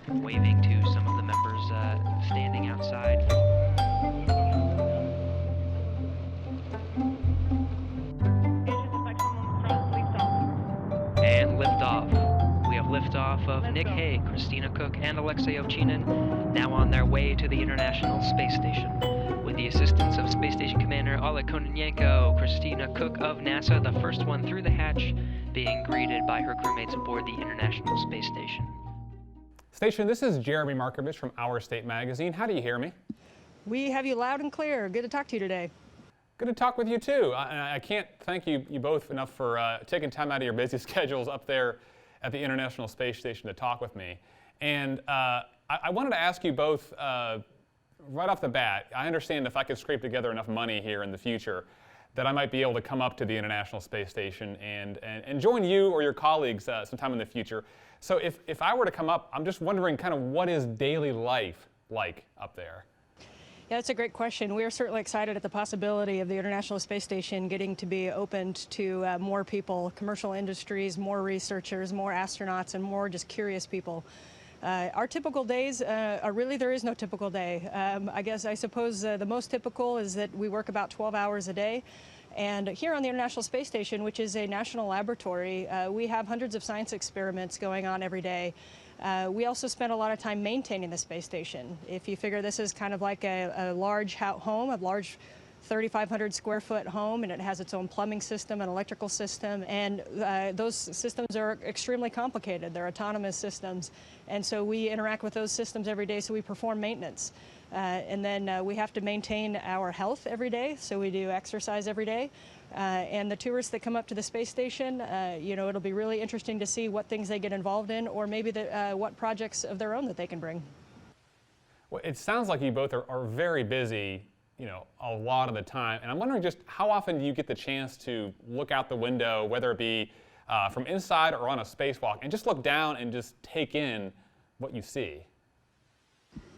Waving to some of the members standing outside. And liftoff. We have liftoff of Nick Hague, Christina Koch, and Alexei Ovchinin, now on their way to the International Space Station. With the assistance of Space Station Commander Oleg Kononenko, Christina Koch of NASA, the first one through the hatch, being greeted by her crewmates aboard the International Space Station. Station, this is Jeremy Markovich from Our State Magazine. How do you hear me? We have you loud and clear. Good to talk to you today. Good to talk with you too. I can't thank you both enough for taking time out of your busy schedules up there at the International Space Station to talk with me. And I wanted to ask you both right off the bat. I understand if I could scrape together enough money here in the future that I might be able to come up to the International Space Station and join you or your colleagues sometime in the future. So if I were to come up, I'm just wondering kind of what is daily life like up there? Yeah, that's a great question. We are certainly excited at the possibility of the International Space Station getting to be opened to more people, commercial industries, more researchers, more astronauts, and more just curious people. Our typical days are really, there is no typical day. I suppose the most typical is that we work about 12 hours a day. And here on the International Space Station, which is a national laboratory, we have hundreds of science experiments going on every day. We also spend a lot of time maintaining the space station. If you figure this is kind of like a large home, a large 3,500 square foot home, and it has its own plumbing system and electrical system, and those systems are extremely complicated. They're autonomous systems, and so we interact with those systems every day, so we perform maintenance. And then we have to maintain our health every day, so we do exercise every day. And the tourists that come up to the space station, it'll be really interesting to see what things they get involved in, or maybe what projects of their own that they can bring. Well, it sounds like you both are very busy, a lot of the time. And I'm wondering just how often do you get the chance to look out the window, whether it be from inside or on a spacewalk, and just look down and just take in what you see?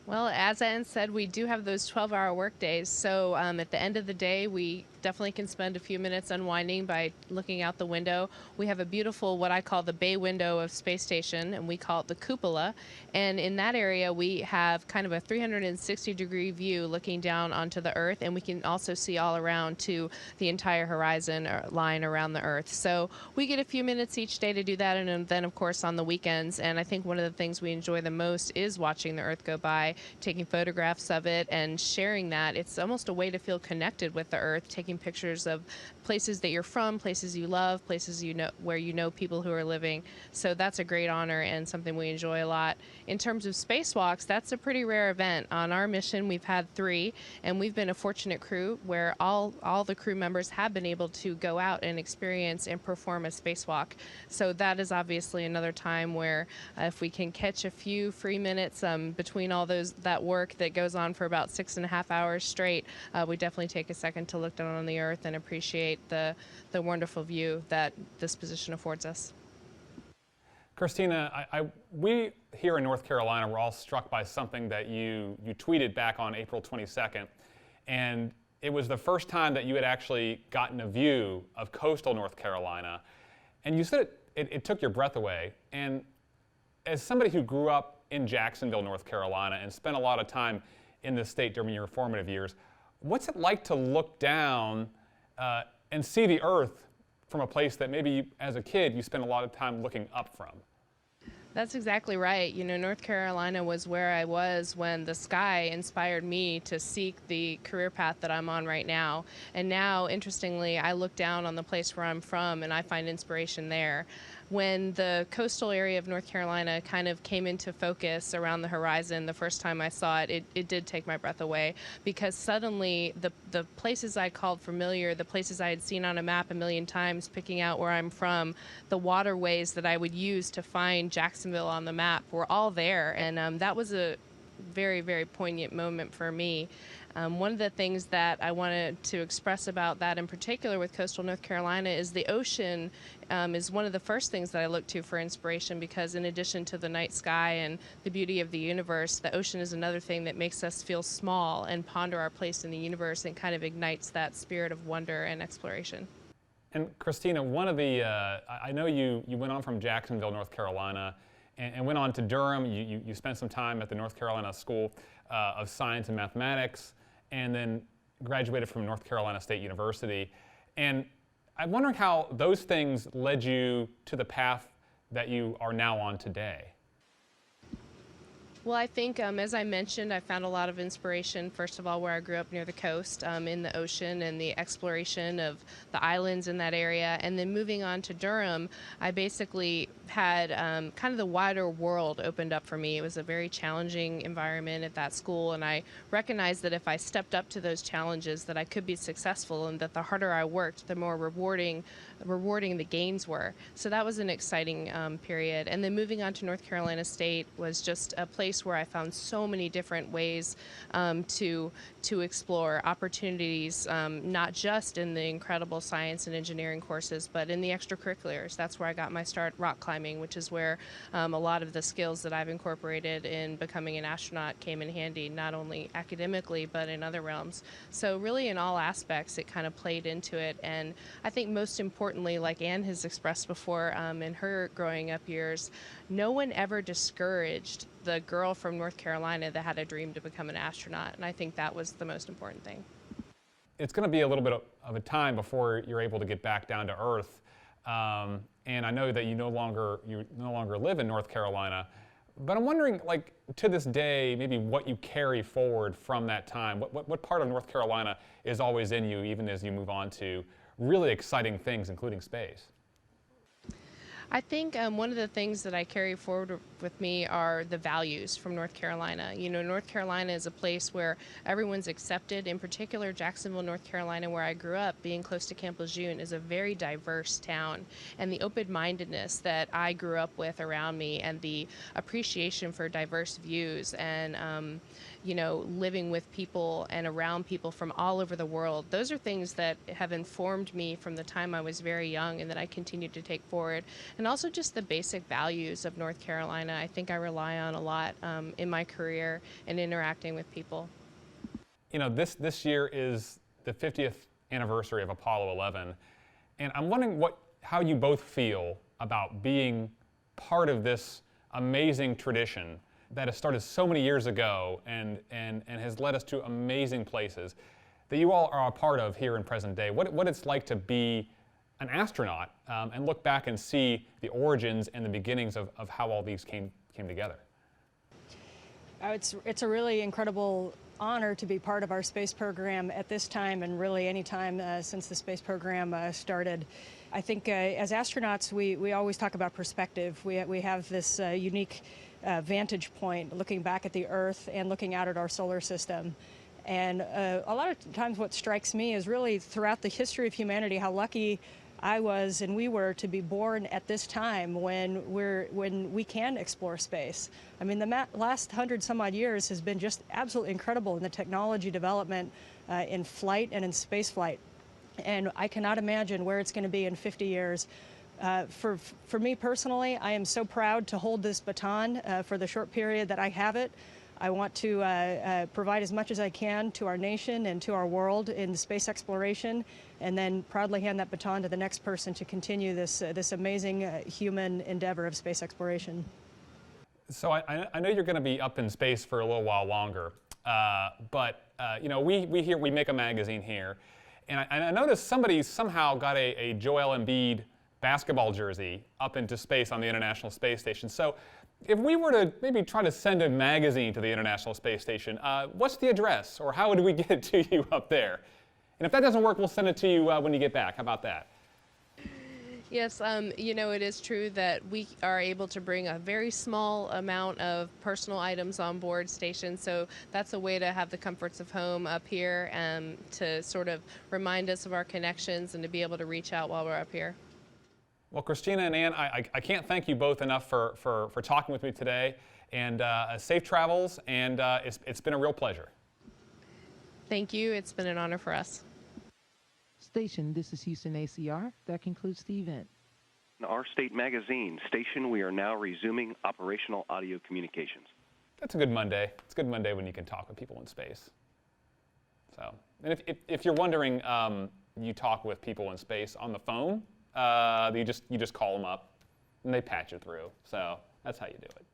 Well, as Ann said, we do have those 12-hour work days. So at the end of the day, we definitely can spend a few minutes unwinding by looking out the window. We have a beautiful, what I call the bay window of Space Station, and we call it the cupola. And in that area, we have kind of a 360-degree view looking down onto the Earth, and we can also see all around to the entire horizon line around the Earth. So we get a few minutes each day to do that, and then, of course, on the weekends. And I think one of the things we enjoy the most is watching the Earth go by, taking photographs of it and sharing that. It's almost a way to feel connected with the Earth, taking pictures of places that you're from, places you love, places where you know people who are living. So that's a great honor and something we enjoy a lot. In terms of spacewalks, that's a pretty rare event. On our mission, we've had 3, and we've been a fortunate crew where all the crew members have been able to go out and experience and perform a spacewalk. So that is obviously another time where if we can catch a few free minutes between all that work that goes on for about 6.5 hours straight, we definitely take a second to look down on the Earth and appreciate the wonderful view that this position affords us. Christina, we here in North Carolina were all struck by something that you tweeted back on April 22nd, and it was the first time that you had actually gotten a view of coastal North Carolina, and you said it took your breath away. And as somebody who grew up in Jacksonville, North Carolina, and spent a lot of time in the state during your formative years, what's it like to look down and see the Earth from a place that maybe as a kid you spent a lot of time looking up from? That's exactly right. North Carolina was where I was when the sky inspired me to seek the career path that I'm on right now. And now, interestingly, I look down on the place where I'm from and I find inspiration there. When the coastal area of North Carolina kind of came into focus around the horizon the first time I saw it, it did take my breath away, because suddenly the places I called familiar, the places I had seen on a map a million times, picking out where I'm from, the waterways that I would use to find Jacksonville on the map were all there. And that was a very, very poignant moment for me. One of the things that I wanted to express about that in particular with coastal North Carolina is the ocean is one of the first things that I look to for inspiration, because in addition to the night sky and the beauty of the universe, the ocean is another thing that makes us feel small and ponder our place in the universe, and kind of ignites that spirit of wonder and exploration. And Christina, one of the, I know you went on from Jacksonville, North Carolina, and went on to Durham. You spent some time at the North Carolina School of Science and Mathematics, and then graduated from North Carolina State University. And I'm wondering how those things led you to the path that you are now on today. Well, I think, as I mentioned, I found a lot of inspiration, first of all, where I grew up near the coast, in the ocean and the exploration of the islands in that area. And then moving on to Durham, I basically had kind of the wider world opened up for me. It was a very challenging environment at that school, and I recognized that if I stepped up to those challenges, that I could be successful, and that the harder I worked, the more rewarding the gains were. So that was an exciting period. And then moving on to North Carolina State was just a place where I found so many different ways to explore opportunities, not just in the incredible science and engineering courses, but in the extracurriculars. That's where I got my start rock climbing, which is where a lot of the skills that I've incorporated in becoming an astronaut came in handy, not only academically, but in other realms. So really in all aspects, it kind of played into it. And I think most importantly, like Anne has expressed before in her growing up years, no one ever discouraged the girl from North Carolina that had a dream to become an astronaut. And I think that was the most important thing. It's going to be a little bit of a time before you're able to get back down to Earth. And I know that you no longer live in North Carolina, but I'm wondering, like, to this day, maybe what you carry forward from that time. What part of North Carolina is always in you, even as you move on to really exciting things, including space? I think one of the things that I carry forward with me are the values from North Carolina. You know, North Carolina is a place where everyone's accepted. In particular, Jacksonville, North Carolina, where I grew up, being close to Camp Lejeune, is a very diverse town. And the open-mindedness that I grew up with around me, and the appreciation for diverse views, and you know, living with people and around people from all over the world. Those are things that have informed me from the time I was very young, and that I continue to take forward. And also just the basic values of North Carolina, I think I rely on a lot in my career and interacting with people. You know, this year is the 50th anniversary of Apollo 11, and I'm wondering how you both feel about being part of this amazing tradition that has started so many years ago and has led us to amazing places that you all are a part of here in present day. What it's like to be an astronaut and look back and see the origins and the beginnings of how all these came together. It's a really incredible honor to be part of our space program at this time, and really any time since the space program started. I think as astronauts, we always talk about perspective. We have this unique vantage point looking back at the Earth and looking out at our solar system. And a lot of times what strikes me is really throughout the history of humanity how lucky I was and we were to be born at this time when we can explore space. I mean, the last 100 some odd years has been just absolutely incredible in the technology development in flight and in space flight. And I cannot imagine where it's going to be in 50 years. For me personally, I am so proud to hold this baton for the short period that I have it. I want to provide as much as I can to our nation and to our world in space exploration, and then proudly hand that baton to the next person to continue this amazing human endeavor of space exploration. So I know you're going to be up in space for a little while longer, but you know, we make a magazine here, and I noticed somebody somehow got a Joel Embiid basketball jersey up into space on the International Space Station. So if we were to maybe try to send a magazine to the International Space Station, what's the address, or how would we get it to you up there? And if that doesn't work, we'll send it to you when you get back. How about that? Yes, you know, it is true that we are able to bring a very small amount of personal items on board station, so that's a way to have the comforts of home up here and to sort of remind us of our connections and to be able to reach out while we're up here. Well, Christina and Anne, I can't thank you both enough for talking with me today, and safe travels, and it's been a real pleasure. Thank you. It's been an honor for us. Station, this is Houston ACR. That concludes the event. Our state magazine station, we are now resuming operational audio communications. That's a good Monday. It's a good Monday when you can talk with people in space. So, and if you're wondering, you talk with people in space on the phone. You just call them up and they patch it through. So That's how you do it.